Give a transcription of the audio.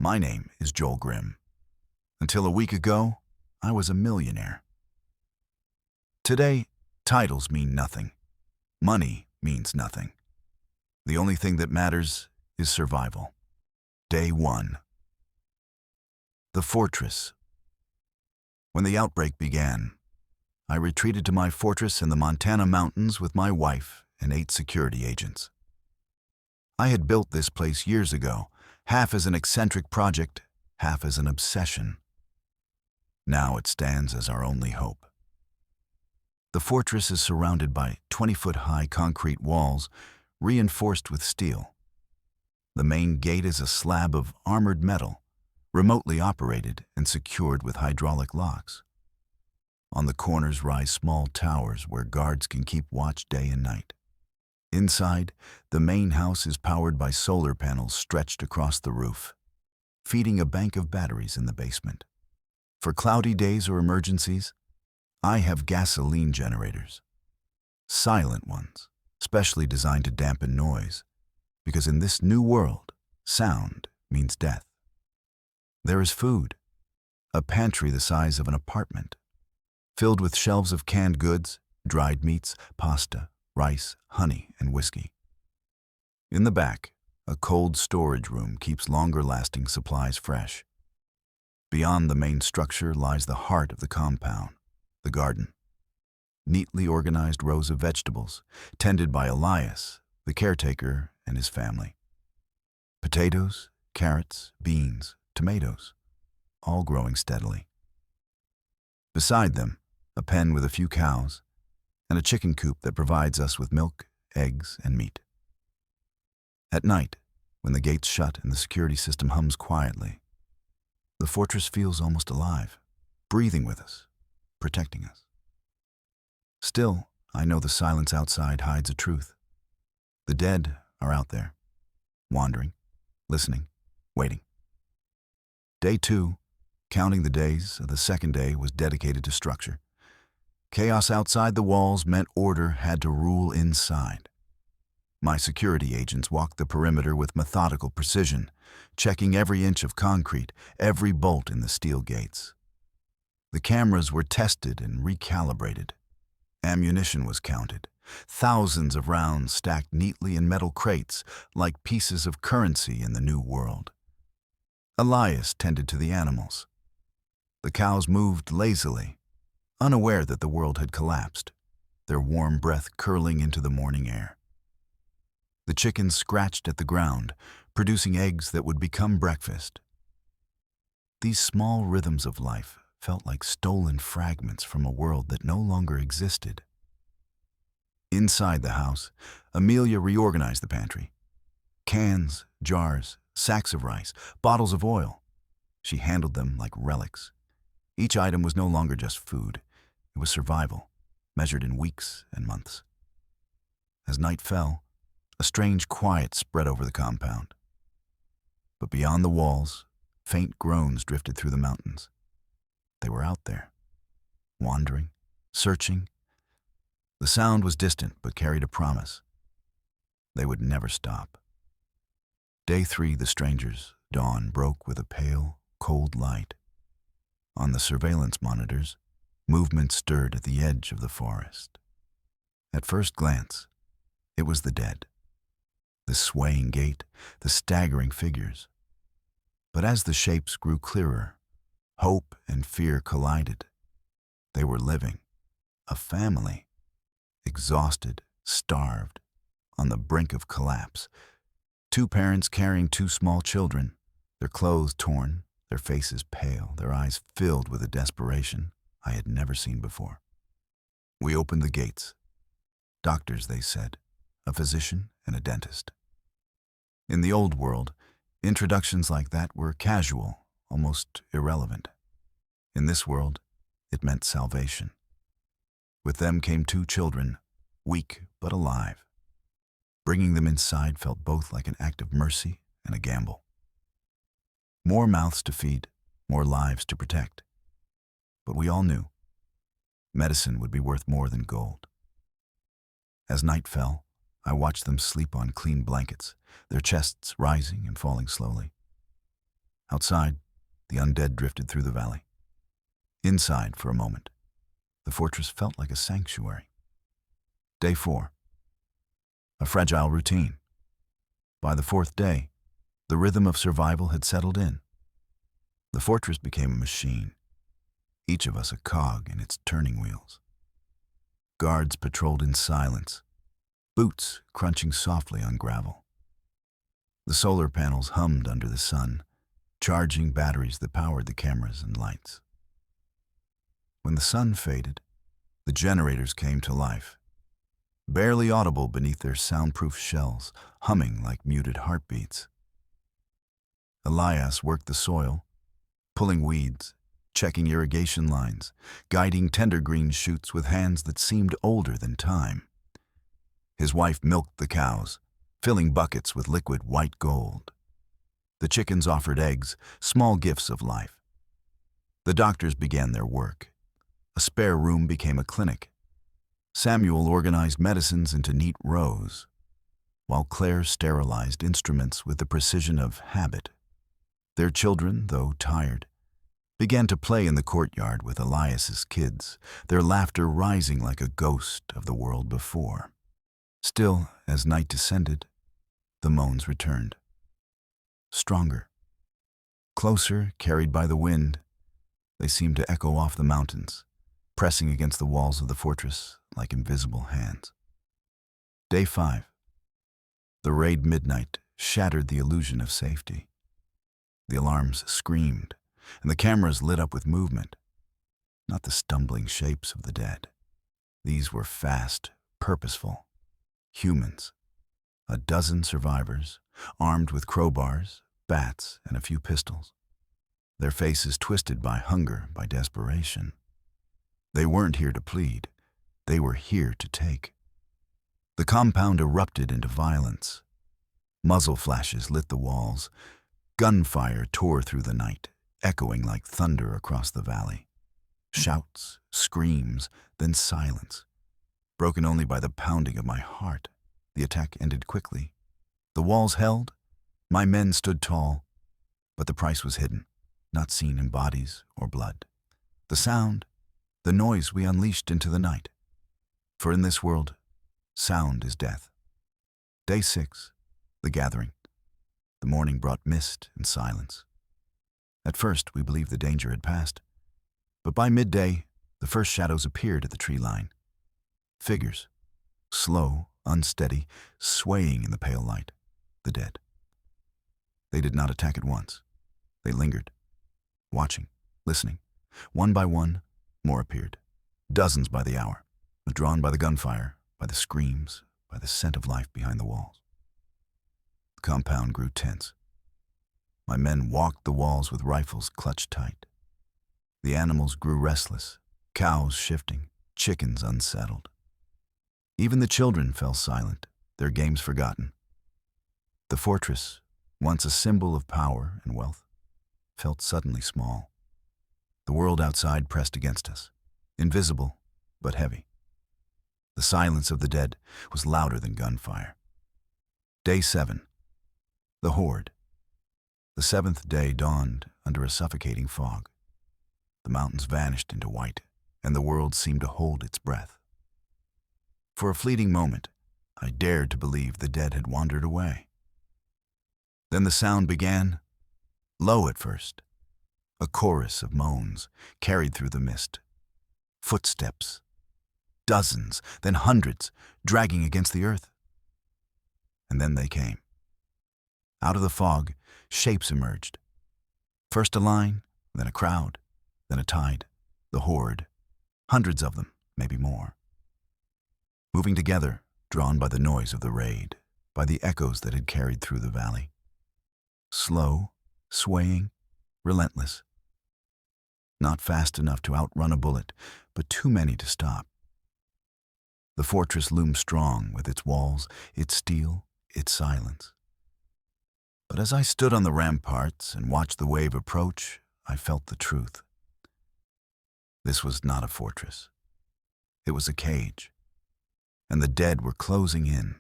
My name is Joel Grimm. Until a week ago, I was a millionaire. Today, titles mean nothing. Money means nothing. The only thing that matters is survival. Day 1. The fortress. When the outbreak began, I retreated to my fortress in the Montana mountains with my wife and 8 security agents. I had built this place years ago, half as an eccentric project, half as an obsession. Now it stands as our only hope. The fortress is surrounded by 20-foot-high concrete walls reinforced with steel. The main gate is a slab of armored metal, remotely operated and secured with hydraulic locks. On the corners rise small towers where guards can keep watch day and night. Inside, the main house is powered by solar panels stretched across the roof, feeding a bank of batteries in the basement. For cloudy days or emergencies, I have gasoline generators. Silent ones, specially designed to dampen noise, because in this new world, sound means death. There is food, a pantry the size of an apartment, filled with shelves of canned goods, dried meats, pasta, rice, honey, and whiskey. In the back, a cold storage room keeps longer-lasting supplies fresh. Beyond the main structure lies the heart of the compound, the garden. Neatly organized rows of vegetables, tended by Elias, the caretaker, and his family. Potatoes, carrots, beans, tomatoes, all growing steadily. Beside them, a pen with a few cows, and a chicken coop that provides us with milk, eggs, and meat. At night, when the gates shut and the security system hums quietly, the fortress feels almost alive, breathing with us, protecting us. Still, I know the silence outside hides a truth. The dead are out there, wandering, listening, waiting. Day 2, counting the days of the second day, was dedicated to structure. Chaos outside the walls meant order had to rule inside. My security agents walked the perimeter with methodical precision, checking every inch of concrete, every bolt in the steel gates. The cameras were tested and recalibrated. Ammunition was counted, thousands of rounds stacked neatly in metal crates like pieces of currency in the new world. Elias tended to the animals. The cows moved lazily, unaware that the world had collapsed, their warm breath curling into the morning air. The chickens scratched at the ground, producing eggs that would become breakfast. These small rhythms of life felt like stolen fragments from a world that no longer existed. Inside the house, Amelia reorganized the pantry. Cans, jars, sacks of rice, bottles of oil. She handled them like relics. Each item was no longer just food. It was survival, measured in weeks and months. As night fell, a strange quiet spread over the compound. But beyond the walls, faint groans drifted through the mountains. They were out there, wandering, searching. The sound was distant but carried a promise. They would never stop. Day 3, the strangers' dawn broke with a pale, cold light. On the surveillance monitors, movement stirred at the edge of the forest. At first glance, it was the dead. The swaying gait, the staggering figures. But as the shapes grew clearer, hope and fear collided. They were living, a family, exhausted, starved, on the brink of collapse. 2 parents carrying 2 small children, their clothes torn, their faces pale, their eyes filled with a desperation I had never seen before. We opened the gates. Doctors, they said, a physician and a dentist. In the old world, introductions like that were casual, almost irrelevant. In this world, it meant salvation. With them came 2 children, weak but alive. Bringing them inside felt both like an act of mercy and a gamble. More mouths to feed, more lives to protect. But we all knew medicine would be worth more than gold. As night fell, I watched them sleep on clean blankets, their chests rising and falling slowly. Outside, the undead drifted through the valley. Inside, for a moment, the fortress felt like a sanctuary. Day 4. A fragile routine. By the 4th day, the rhythm of survival had settled in. The fortress became a machine, each of us a cog in its turning wheels. Guards patrolled in silence, boots crunching softly on gravel. The solar panels hummed under the sun, charging batteries that powered the cameras and lights. When the sun faded, the generators came to life, barely audible beneath their soundproof shells, humming like muted heartbeats. Elias worked the soil, pulling weeds, checking irrigation lines, guiding tender green shoots with hands that seemed older than time. His wife milked the cows, filling buckets with liquid white gold. The chickens offered eggs, small gifts of life. The doctors began their work. A spare room became a clinic. Samuel organized medicines into neat rows, while Claire sterilized instruments with the precision of habit. Their children, though tired, began to play in the courtyard with Elias's kids, their laughter rising like a ghost of the world before. Still, as night descended, the moans returned. Stronger, closer, carried by the wind, they seemed to echo off the mountains, pressing against the walls of the fortress like invisible hands. Day 5. The raid midnight shattered the illusion of safety. The alarms screamed, and the cameras lit up with movement, not the stumbling shapes of the dead. These were fast, purposeful humans. A dozen survivors, armed with crowbars, bats, and a few pistols. Their faces twisted by hunger, by desperation. They weren't here to plead. They were here to take. The compound erupted into violence. Muzzle flashes lit the walls. Gunfire tore through the night, echoing like thunder across the valley. Shouts, screams, then silence, broken only by the pounding of my heart. The attack ended quickly. The walls held. My men stood tall. But the price was hidden, not seen in bodies or blood. The sound, the noise we unleashed into the night. For in this world, sound is death. Day 6, the gathering. The morning brought mist and silence. At first, we believed the danger had passed. But by midday, the first shadows appeared at the tree line. Figures, slow, unsteady, swaying in the pale light. The dead. They did not attack at once. They lingered, watching, listening. One by one, more appeared. Dozens by the hour, drawn by the gunfire, by the screams, by the scent of life behind the walls. The compound grew tense. My men walked the walls with rifles clutched tight. The animals grew restless, cows shifting, chickens unsettled. Even the children fell silent, their games forgotten. The fortress, once a symbol of power and wealth, felt suddenly small. The world outside pressed against us, invisible but heavy. The silence of the dead was louder than gunfire. Day 7. The Horde. The 7th day dawned under a suffocating fog. The mountains vanished into white, and the world seemed to hold its breath. For a fleeting moment, I dared to believe the dead had wandered away. Then the sound began, low at first, a chorus of moans carried through the mist. Footsteps, dozens, then hundreds, dragging against the earth. And then they came. Out of the fog, shapes emerged. First a line, then a crowd, then a tide, the horde, hundreds of them, maybe more. Moving together, drawn by the noise of the raid, by the echoes that had carried through the valley. Slow, swaying, relentless. Not fast enough to outrun a bullet, but too many to stop. The fortress loomed strong with its walls, its steel, its silence. But as I stood on the ramparts and watched the wave approach, I felt the truth. This was not a fortress. It was a cage, and the dead were closing in,